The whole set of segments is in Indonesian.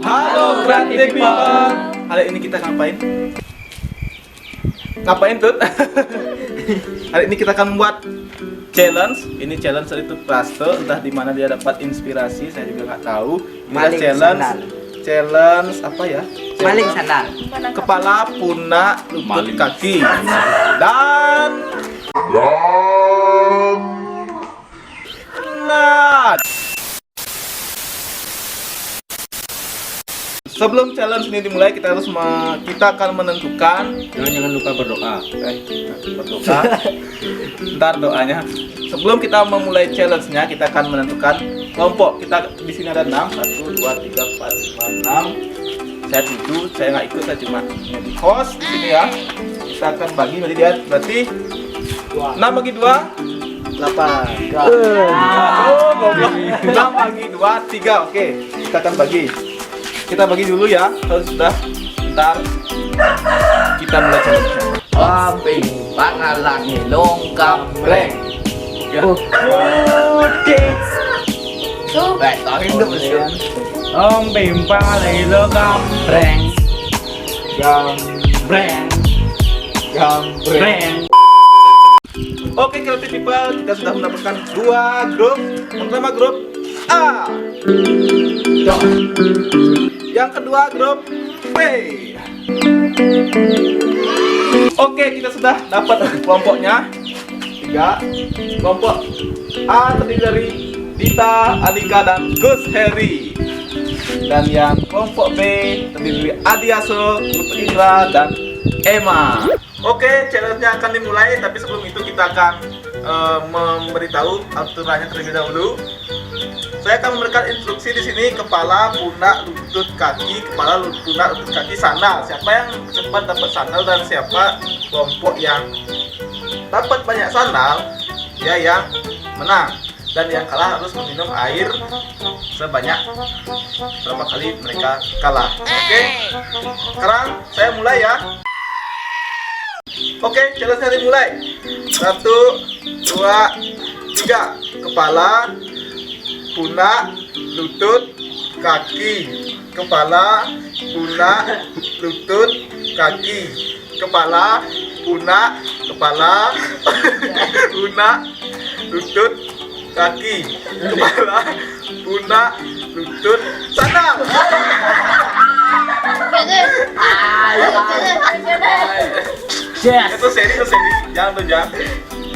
Halo Kreatif People. Hari ini kita ngapain? Ngapain tuh? Hari ini kita akan membuat challenge. Ini challenge dari Tut Prasto. Entah di mana dia dapat inspirasi, saya juga nggak tahu. Ini Maling challenge. sandal. Challenge apa ya? Maling sandal. Kepala, pundak, lutut, kaki. Dan nah, sebelum challenge ini dimulai, kita akan menentukan. Jangan lupa berdoa. Berdoa. Ntar doanya. Sebelum kita memulai challenge-nya, kita akan menentukan kelompok. Kita di sini ada 6, 1, 2, 3, 4, 5, 6. Saya 7, saya nggak ikut, saya cuma jadi host di sini ya. Kita akan bagi, berarti dia berarti 6 bagi 2 8. 6 bagi 2 3. Oke, kita akan bagi. Kita bagi dulu ya. Kalau sudah, ntar kita mulai challenge-nya. Amping pangalangi longkam breng. Ya. Oke. Baik, tarik dulu sih. Amping pangalangi longkam Breng. breng. Oke, Creative People, kita sudah mendapatkan 2 grup. Pertama grup A. Yang kedua grup B. Oke, kita sudah dapat kelompoknya 3. Kelompok A terdiri dari Dita, Andika, dan Gus Heri. Dan yang kelompok B terdiri dari Adiaso, Putu Indra, dan Emma. Oke, challenge-nya akan dimulai, tapi sebelum itu kita akan memberitahu aturannya terlebih dahulu. Saya akan memberikan instruksi di sini: kepala, pundak, lutut, kaki, kepala, pundak, lutut, kaki, sandal. Siapa yang cepat dapat sandal dan siapa kelompok yang dapat banyak sandal, dia yang menang. Dan yang kalah harus meminum air sebanyak berapa kali mereka kalah. Oke, sekarang saya mulai ya. Oke, challenge-nya dimulai. 1, 2, 3. Kepala, pundak, lutut, kaki. Kepala, pundak, lutut, kaki. Kepala, pundak, pundak, lutut, kaki. Kepala, pundak, lutut, sandal. Yes. Itu seri, jangan tuh jangan.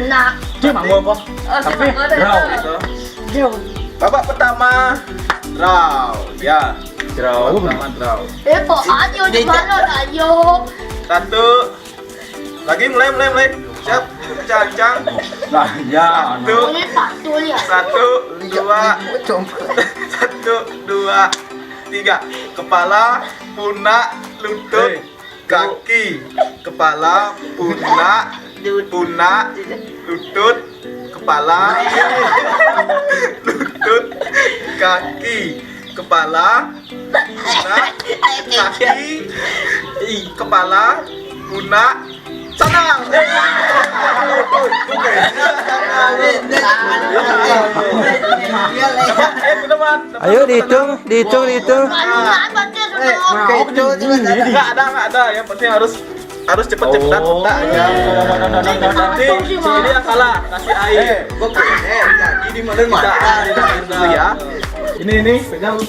Nah, Dia mau apa? Tapi draw. Gitu. Babak pertama draw, ya. Draw. Pertama draw. po, ayo di mana ayo? 1. Lagi mulai. Siap, kencang. Nah, ya. Boleh patul ya. 1, 2, 3. Kepala, pundak, lutut, kaki. Kepala, pundak, lutut, kepala, lutut, kaki. Kepala, pundak, kaki. Kepala, pundak, sandal. Ayo dihitung. Nggak ada. Yang penting harus cepet-cepetan pundak aja. Nanti si ini yang kalah kasih air. Jadi di mana dulu ya. Ini pegang.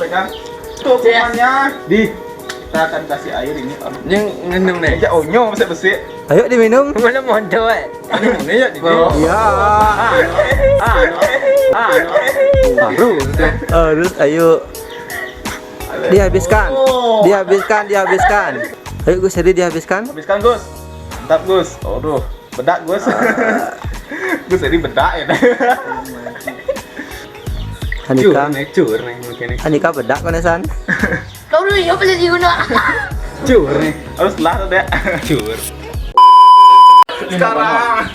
Tuh hukumannya kita akan kasih air ini. Yang ngendem nih. Ya onyo masih besi. Ayo diminum. Mana modal ini ya di Ya. Baru. Harus ayo. Dihabiskan. Ayo Gus, jadi dihabiskan. Habiskan Gus. Mantap Gus. Aduh, bedak Gus. Gus jadi bedak ya. Andika bedak konesan. Kau dulu ya boleh diguna. Harus lah deh. Sekarang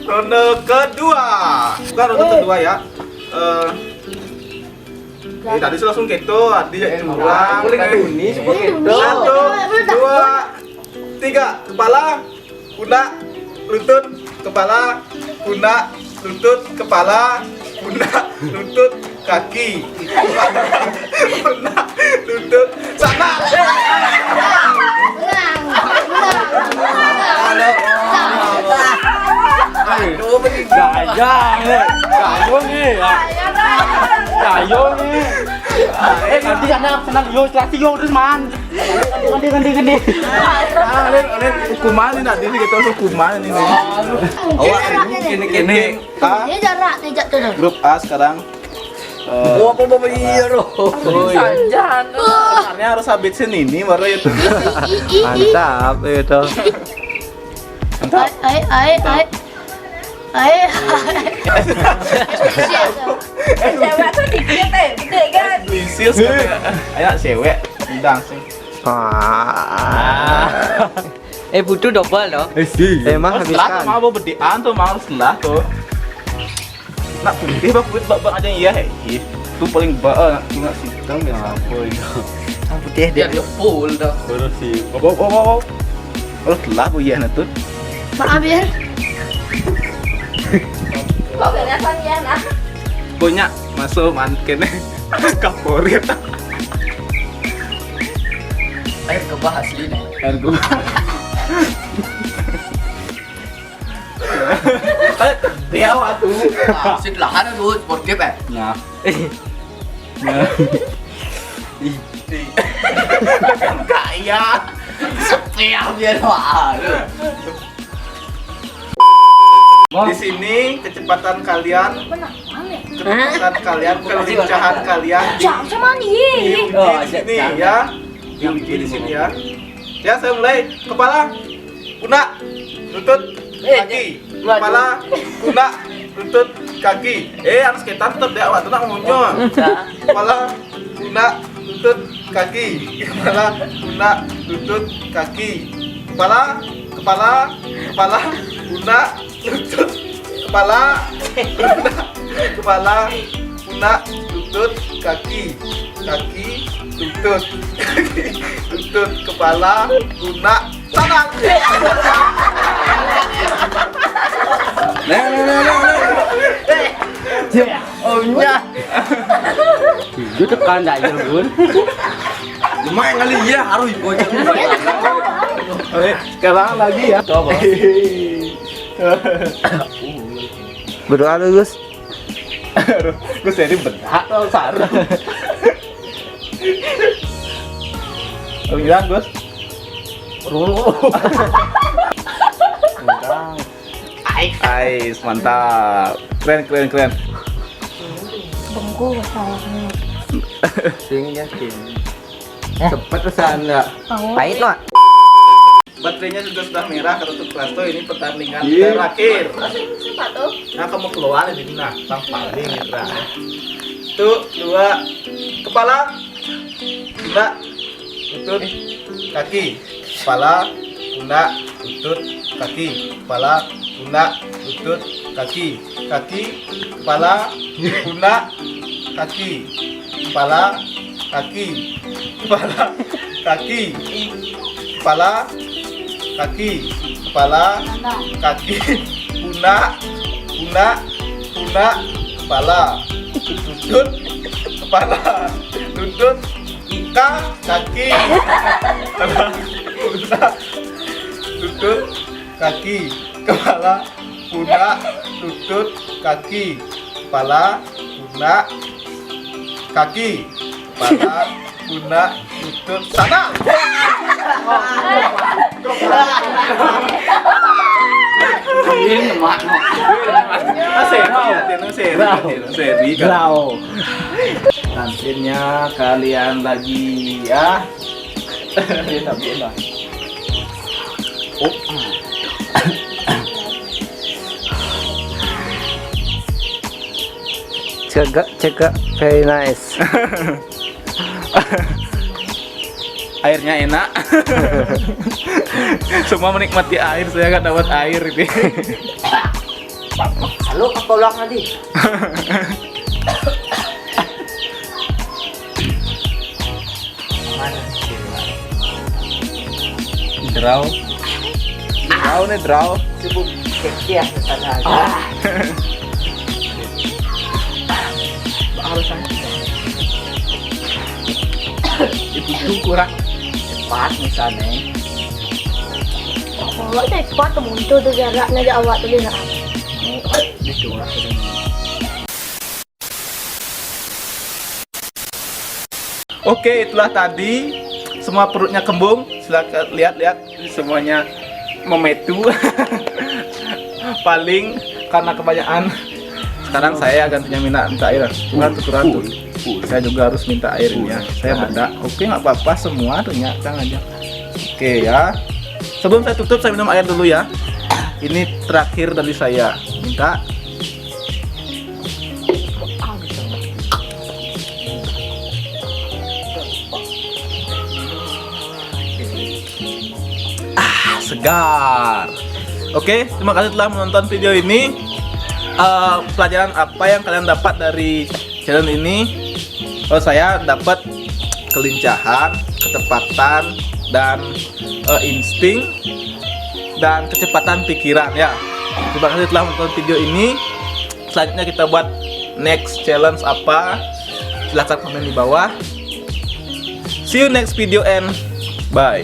ronde kedua. Bukan ronde kedua ya. Tadi langsung keto, tadi curang. 1, 2, 3. Kepala, pundak, lutut, kepala, pundak, lutut, kepala, pundak, lutut, kaki, pundak, lutut, Sana. Aduh, mending gajah nih. Gajah nih. Gajah nih. Nanti sana yo kasih yo terus man. Ganti. Alen hukuman ini nanti kita hukuman ini. Awak ini Dia jarak dia jatuh tu. grup A sekarang. Apa iya roh. Sebenarnya harus habisin ini baru itu. Mantap itu. Cewek tuh dikit gede kan? Lisius ayo cewek bidang sih. Butuh double loh. Emang Setelah habiskan. mau berdian tuh mau setelah tuh. Nak putih bak aja iya itu paling nak cuma sistem ya apa itu. Putih dia. full dah. Baru sih. Oh. Oh setelah bu iya tuh. Maaf ya. Kok kelihatan ya nah? Punya masuk manken kaporit. Air kebahas ini. Ergo. Dia waktu. Sit lahan dulu sport game eh. Nah. Kaya. Siap dia wah. Di sini kecepatan kalian, kelincahan kalian Jam sama nih. diuji di sini ya. Diuji di sini ya. Ya saya mulai. Kepala, pundak, lutut, kaki. Kepala, pundak, lutut, kaki. Harus kita tetap dia awak tu nak mengunyah. Kepala, pundak, lutut, kaki. Kepala, pundak, lutut, kaki. Kepala, pundak, lutut, kepala, pundak, lutut, kaki, lutut, kepala, pundak, tangan. Oh nya. Dia tekan dah je bun. Lumayan kali ya harus bocor. Oke, sekarang lagi ya. Coba. Berdoa lu Gus. Gue jadi bedak tau sarung. Bilang Gus. Ais, mantap. Keren. Bengku masalahnya. Sing yakin. Cepat kesana. Pahit loh. Baterainya juga sudah merah ketutup Prasto. Ini pertandingan Iya. terakhir. Siapa tuh? Nah kamu keluar di mana? Paling mitra. Tuh, 2. Kepala, pundak, lutut, kaki. Kepala, pundak, lutut, kaki. Kepala, pundak, lutut, kaki. Kaki, kepala, pundak, kaki. Kepala, kaki. Kepala, kaki. Kepala, kaki. Kepala, kaki. Pundak, kepala. Lutut, kepala. Lutut, kaki. Kepala, pundak, lutut, kaki. Kepala, pundak, lutut, kaki. Kepala, pundak, kaki. Kepala, pundak, lutut, sana. Ini mak. Seri. Nantinya kalian lagi ya. Tapi lah. Cegak, very nice. Airnya enak. Semua menikmati air, saya nggak dapat air ini. Halo, apa ulang tadi? Draw. Draw. Sibuk kek kesana aja. Itu Itu kurang cepat misalnya. Awak dah cepat tu muncul tu jaraknya je awak tu dia nak. Gitu lah. Oke, itulah tadi semua perutnya kembung. Silakan lihat-lihat semuanya memetu. Paling karena kebanyakan. Sekarang saya gantinya minta air. Kurang tuh. Saya juga harus minta air ini ya. Saya beda. Oke, nggak apa-apa semua ternyata aja. Oke ya. Sebelum saya tutup, saya minum air dulu ya. Ini terakhir dari saya. Minta. Segar. Oke, terima kasih telah menonton video ini. Pelajaran apa yang kalian dapat dari channel ini? Oh, saya dapat kelincahan, ketepatan, dan insting dan kecepatan pikiran ya. Terima kasih telah menonton video ini. Selanjutnya kita buat next challenge apa? Silahkan komen di bawah. See you next video and bye.